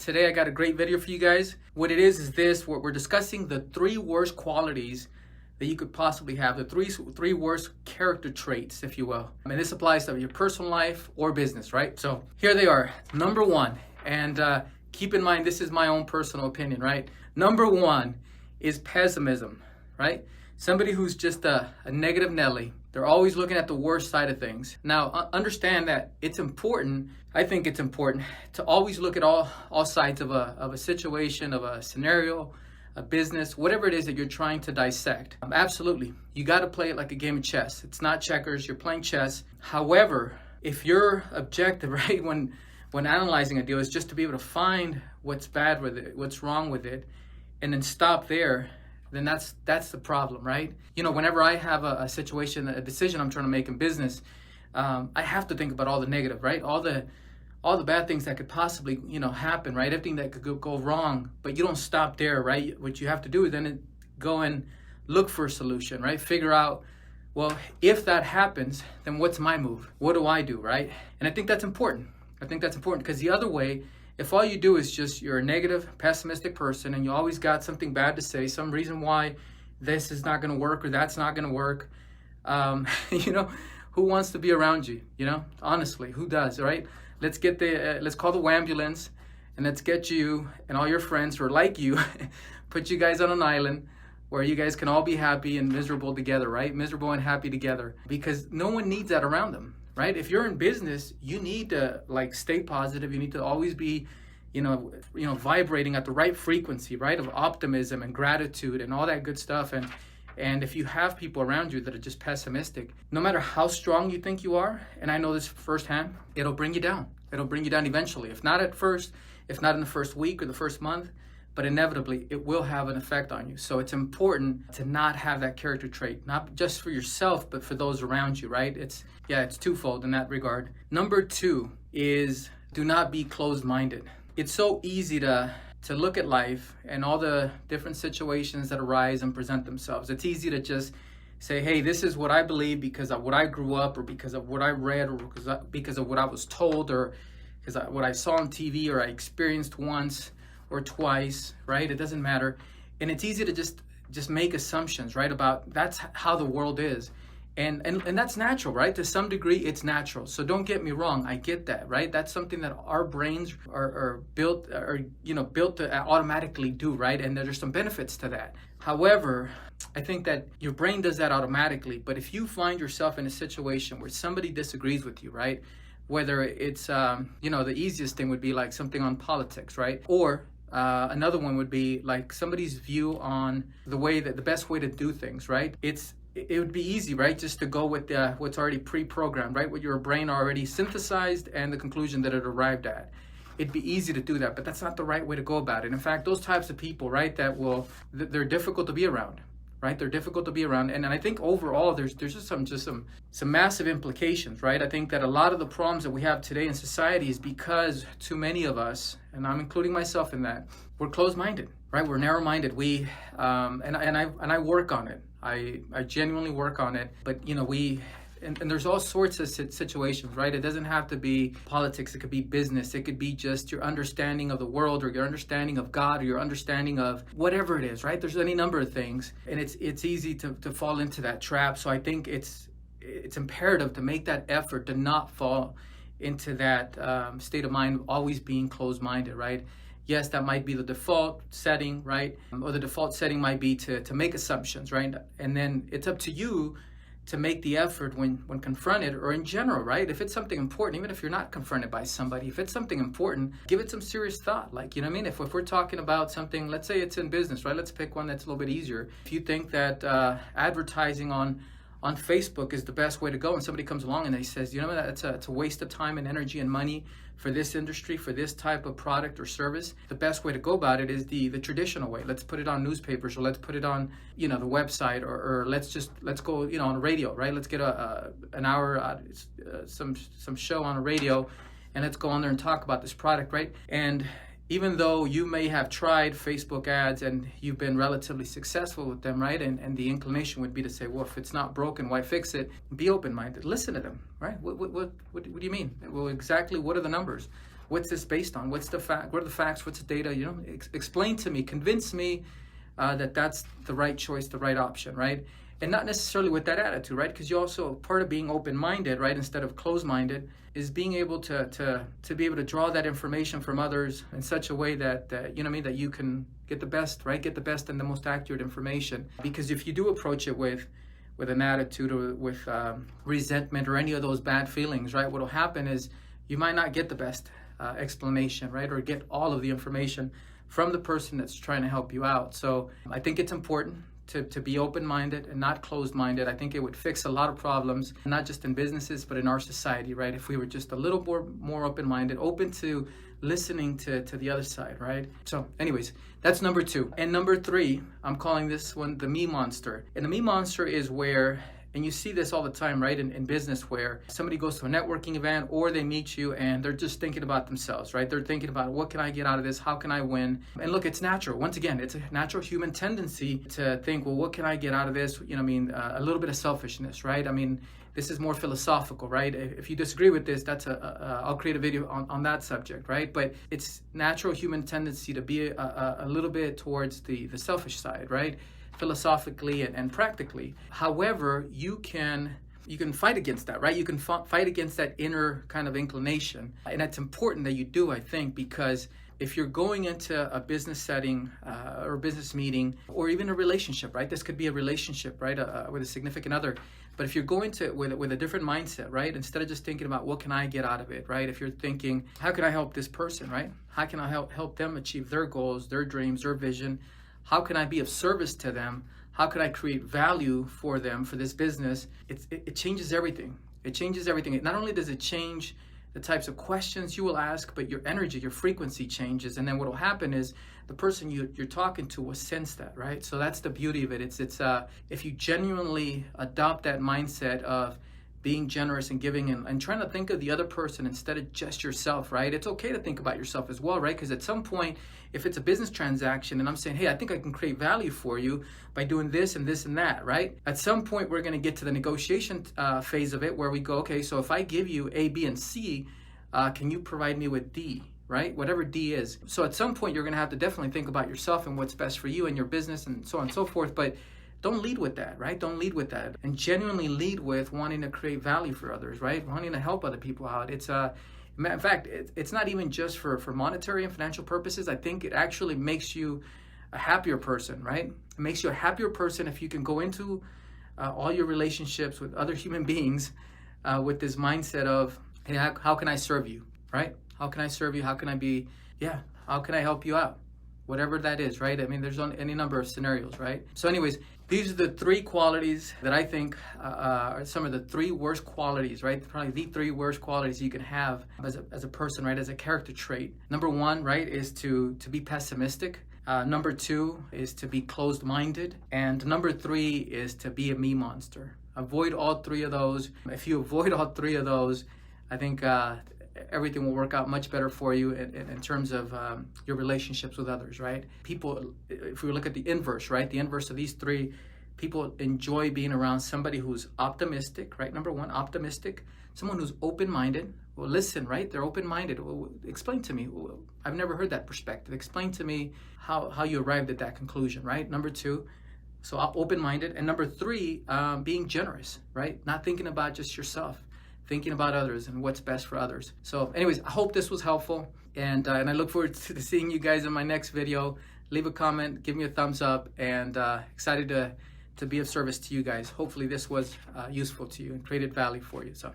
Today I got a great video for you guys. What it is this, we're discussing the three worst qualities that you could possibly have, the three worst character traits, if you will. And this applies to your personal life or business, right? So here they are. Number one, and keep in mind, this is my own personal opinion, right? Number one is pessimism, right? Somebody who's just a negative Nelly. They're always looking at the worst side of things. Now, understand that it's important, I think it's important, to always look at all sides of a situation, of a scenario, a business, whatever it is that you're trying to dissect. Absolutely. You got to play it like a game of chess. It's not checkers, you're playing chess. However, if your objective, right, when analyzing a deal is just to be able to find what's bad with it, what's wrong with it, and then stop there, then that's the problem, right? You know, whenever I have a situation, a decision I'm trying to make in business, I have to think about all the negative, right? All the bad things that could possibly, happen, right? Everything that could go wrong, but you don't stop there, right? What you have to do is then go and look for a solution, right? Figure out, well, if that happens, then what's my move? What do I do, right? And I think that's important. I think that's important because the other way, if all you do is just you're a negative, pessimistic person and you always got something bad to say, some reason why this is not going to work or that's not going to work, who wants to be around you? Honestly, who does, right? Let's get let's call the ambulance and let's get you and all your friends who are like you, put you guys on an island where you guys can all be happy and miserable together, right? Miserable and happy together, because no one needs that around them. Right? If you're in business, you need to stay positive. You need to always be, vibrating at the right frequency, right? Of optimism and gratitude and all that good stuff. And if you have people around you that are just pessimistic, no matter how strong you think you are, and I know this firsthand, it'll bring you down. It'll bring you down eventually. If not at first, if not in the first week or the first month, but inevitably it will have an effect on you. So it's important to not have that character trait, not just for yourself, but for those around you, right? It's twofold in that regard. Number two is do not be closed-minded. It's so easy to look at life and all the different situations that arise and present themselves. It's easy to just say, hey, this is what I believe because of what I grew up, or because of what I read, or because of what I was told, or because of what I saw on TV, or I experienced once or twice, right? It doesn't matter. And it's easy to just make assumptions, right? About that's how the world is. And that's natural, right? To some degree, it's natural. So don't get me wrong. I get that, right? That's something that our brains are built to automatically do, right? And there's some benefits to that. However, I think that your brain does that automatically. But if you find yourself in a situation where somebody disagrees with you, right? Whether it's, the easiest thing would be like something on politics, right? Or another one would be like somebody's view on the best way to do things, right? It would be easy, right? Just to go with what's already pre-programmed, right? What your brain already synthesized and the conclusion that it arrived at. It'd be easy to do that, but that's not the right way to go about it. In fact, those types of people, right, they're difficult to be around, right? They're difficult to be around. And I think overall, there's just some massive implications, right? I think that a lot of the problems that we have today in society is because too many of us, and I'm including myself in that, we're closed-minded, right? We're narrow-minded. And I work on it. I genuinely work on it, but and there's all sorts of situations, right? It doesn't have to be politics. It could be business. It could be just your understanding of the world, or your understanding of God, or your understanding of whatever it is, right? There's any number of things, and it's easy to fall into that trap. So I think it's imperative to make that effort to not fall into that state of mind of always being closed-minded, right? Yes, that might be the default setting, right? Or the default setting might be to make assumptions, right? And then it's up to you to make the effort when confronted, or in general, right? If it's something important, even if you're not confronted by somebody, if it's something important, give it some serious thought. Like, you know what I mean? If we're talking about something, let's say it's in business, right? Let's pick one that's a little bit easier. If you think that advertising on Facebook is the best way to go, and somebody comes along and they says, it's a waste of time and energy and money for this industry, for this type of product or service, the best way to go about it is the traditional way. Let's put it on newspapers, or let's put it on the website, or let's go on the radio, right? Let's get an hour some show on the radio, and let's go on there and talk about this product, right? And even though you may have tried Facebook ads and you've been relatively successful with them, right? And the inclination would be to say, well, if it's not broken, why fix it? Be open-minded. Listen to them, right? What do you mean? Well, exactly what are the numbers? what's this based on? What's the fact? What are the facts? What's the data? You know, explain to me, convince me that that's the right choice, the right option, right? And not necessarily with that attitude, right? Because you also, part of being open-minded, right, instead of closed-minded, is being able to be able to draw that information from others in such a way that you know what I mean, that you can get the best, right? Get the best and the most accurate information. Because if you do approach it with an attitude or with resentment or any of those bad feelings, right, what will happen is you might not get the best explanation, right, or get all of the information from the person that's trying to help you out. So I think it's important to be open-minded and not closed-minded. I think it would fix a lot of problems, not just in businesses, but in our society, right? If we were just a little more open-minded, open to listening to the other side, right? So anyways, that's number 2. And number 3, I'm calling this one the me monster. And the me monster is where, and you see this all the time, right, in business, where somebody goes to a networking event or they meet you and they're just thinking about themselves, right? They're thinking about, what can I get out of this? How can I win? And look, it's natural. Once again, it's a natural human tendency to think, well, what can I get out of this? You know, I mean, a little bit of selfishness, right? I mean, this is more philosophical, right? If you disagree with this, that's I'll create a video on that subject, right? But it's natural human tendency to be a little bit towards the selfish side, right? Philosophically and practically. However, you can fight against that, right? You can fight against that inner kind of inclination. And it's important that you do, I think, because if you're going into a business setting or a business meeting or even a relationship, right? This could be a relationship, right? With a significant other. But if you're going to with a different mindset, right? Instead of just thinking about what can I get out of it, right? If you're thinking, how can I help this person, right? How can I help them achieve their goals, their dreams, their vision? How can I be of service to them? How can I create value for them, for this business? It changes everything. It changes everything. Not only does it change the types of questions you will ask, but your energy, your frequency changes. And then what will happen is the person you're talking to will sense that, right? So that's the beauty of it. It's if you genuinely adopt that mindset of being generous and giving and trying to think of the other person instead of just yourself, right? It's okay to think about yourself as well, right? Because at some point, if it's a business transaction and I'm saying, hey, I think I can create value for you by doing this and this and that, right? At some point, we're going to get to the negotiation phase of it where we go, okay, so if I give you A, B, and C, can you provide me with D, right? Whatever D is. So at some point, you're going to have to definitely think about yourself and what's best for you and your business and so on and so forth. But don't lead with that, right? Don't lead with that. And genuinely lead with wanting to create value for others, right? Wanting to help other people out. In fact, it's not even just for monetary and financial purposes. I think it actually makes you a happier person, right? It makes you a happier person if you can go into all your relationships with other human beings with this mindset of, hey, how can I serve you, right? How can I serve you? How can I help you out? Whatever that is, right? I mean, there's any number of scenarios, right? So anyways, these are the 3 qualities that I think are some of the 3 worst qualities, right? Probably the 3 worst qualities you can have as a person, right? As a character trait. Number 1, right, is to be pessimistic. Number 2 is to be closed-minded. And number 3 is to be a me monster. Avoid all 3 of those. If you avoid all 3 of those, I think everything will work out much better for you in terms of your relationships with others, right? People, if we look at the inverse, right? The inverse of these 3, people enjoy being around somebody who's optimistic, right? Number 1, optimistic. Someone who's open-minded. Well, listen, right? They're open-minded. Well, explain to me. I've never heard that perspective. Explain to me how you arrived at that conclusion, right? Number 2, so open-minded. And number 3, being generous, right? Not thinking about just yourself. Thinking about others and what's best for others. So anyways, I hope this was helpful, and I look forward to seeing you guys in my next video. Leave a comment, give me a thumbs up, and excited to be of service to you guys. Hopefully this was useful to you and created value for you. So.